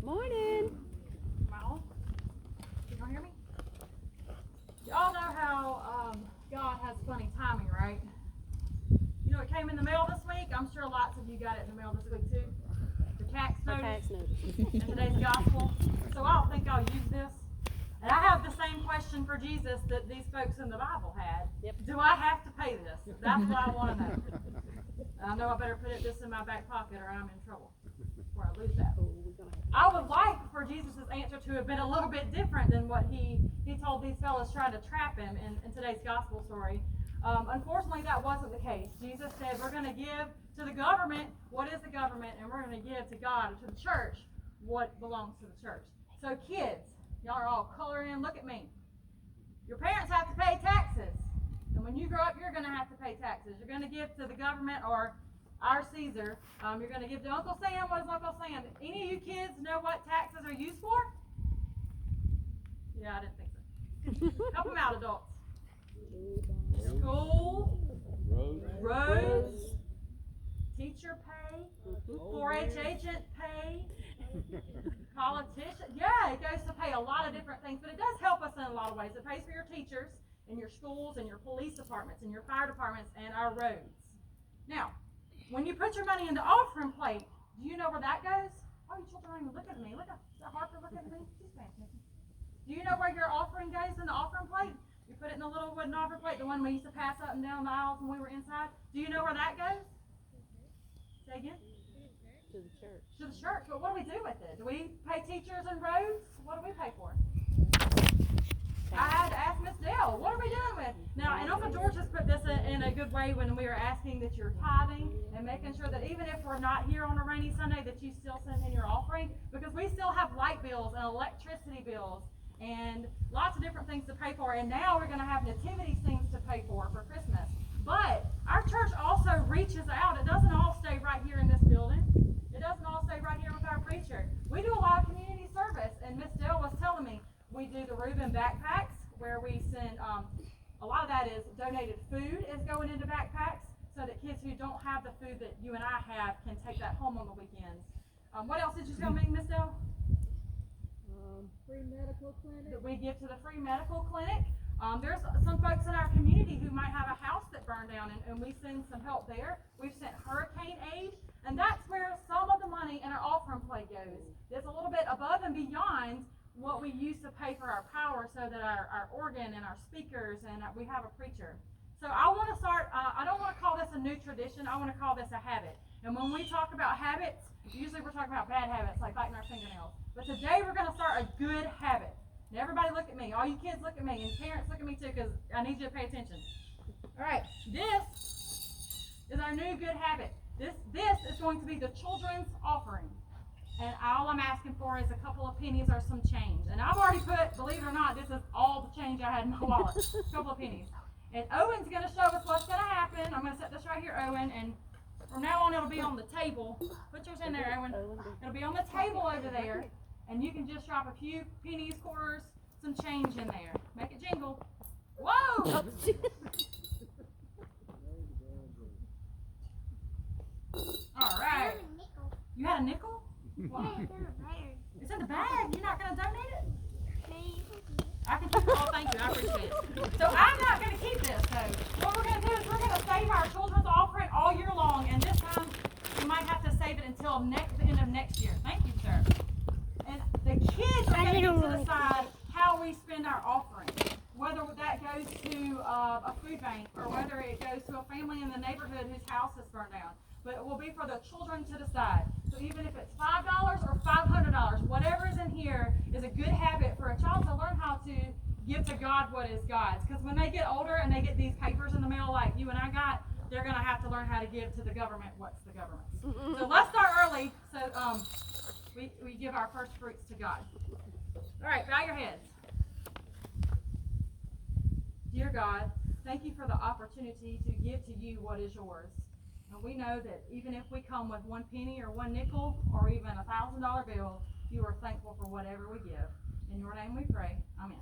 Morning. Am I on? Can y'all hear me? Y'all know how God has funny timing, right? You know what came in the mail this week? I'm sure lots of you got it in the mail this week too. The tax notice and today's gospel. So I don't think I'll use this. And I have the same question for Jesus that these folks in the Bible had. Yep. Do I have to pay this? That's what I want to know. I know I better put this in my back pocket or I'm in trouble before I lose that. I would like for Jesus' answer to have been a little bit different than what he told these fellows trying to trap him in today's gospel story. Unfortunately, that wasn't the case. Jesus said, we're going to give to the government what is the government, and we're going to give to God, or to the church, what belongs to the church. So kids, y'all are all coloring in. Look at me. Your parents have to pay taxes. And when you grow up, you're going to have to pay taxes. You're going to give to the government or our Caesar. You're going to give to Uncle Sam. What is Uncle Sam? Any of you kids know what taxes are used for? Yeah, I didn't think so. Help them out, adults. School, roads, teacher pay, 4-H agent pay, politician. Yeah, it goes to pay a lot of different things, but it does help us in a lot of ways. It pays for your teachers and your schools and your police departments and your fire departments and our roads. Now, when you put your money in the offering plate, do you know where that goes? Oh, you children aren't even looking at me. Look at Harper looking at me. She's paying attention. Do you know where your offering goes in the offering plate? You put it in the little wooden offering plate, the one we used to pass up and down the aisles when we were inside. Do you know where that goes? Say again? To the church. To the church. But what do we do with it? Do we pay teachers and roads? What do we pay for? I had to ask Miss Dale, what are we doing with? Now, and Uncle George has put this in a good way when we were asking that you're tithing and making sure that even if we're not here on a rainy Sunday, that you still send in your offering, because we still have light bills and electricity bills and lots of different things to pay for. And now we're going to have nativity things to pay for Christmas. But our church also reaches out. It doesn't all stay right here in this building. It doesn't all stay right here with our preacher. We do a lot of community service, and Miss Dale was telling me we do the Reuben backpacks, where we send a lot of that is donated food is going into backpacks so that kids who don't have the food that you and I have can take that home on the weekends. What else did you tell me, Miss Dale? Free medical clinic. That we give to the free medical clinic. There's some folks in our community who might have a house that burned down, and we send some help there. We've sent hurricane aid, and that's where some of the money in our offering plate goes. It's a little bit above and beyond what we use to pay for our power so that our organ and our speakers and we have a preacher. So I want to start, I don't want to call this a new tradition, I want to call this a habit. And when we talk about habits, usually we're talking about bad habits like biting our fingernails. But today we're going to start a good habit. Now everybody look at me, all you kids look at me, and parents look at me too, because I need you to pay attention. Alright, this is our new good habit. This is going to be the children's offering. And all I'm asking for is a couple of pennies or some change. And I've already put, believe it or not, this is all the change I had in my wallet. A couple of pennies. And Owen's going to show us what's going to happen. I'm going to set this right here, Owen. And from now on, it'll be on the table. Put yours in there, Owen. It'll be on the table over there. And you can just drop a few pennies, quarters, some change in there. Make it jingle. Whoa! All right. You had a nickel? Wow. It's in the bag. You're not going to donate it? I can keep it. Oh, thank you. I appreciate it. So I'm not going to keep this, though. What we're going to do is we're going to save our children's offering all year long, and this time we might have to save it until the end of next year. Thank you, sir. And the kids are going to get to decide how we spend our offering, whether that goes to a food bank or whether it goes to a family in the neighborhood whose house is burned down. But it will be for the children to decide. So even if it's $5 or $500, whatever is in here is a good habit for a child to learn how to give to God what is God's. Because when they get older and they get these papers in the mail like you and I got, they're going to have to learn how to give to the government what's the government's. So let's start early so we give our first fruits to God. All right, bow your heads. Dear God, thank you for the opportunity to give to you what is yours. And we know that even if we come with 1 penny or 1 nickel or even a $1,000 bill, you are thankful for whatever we give. In your name we pray. Amen.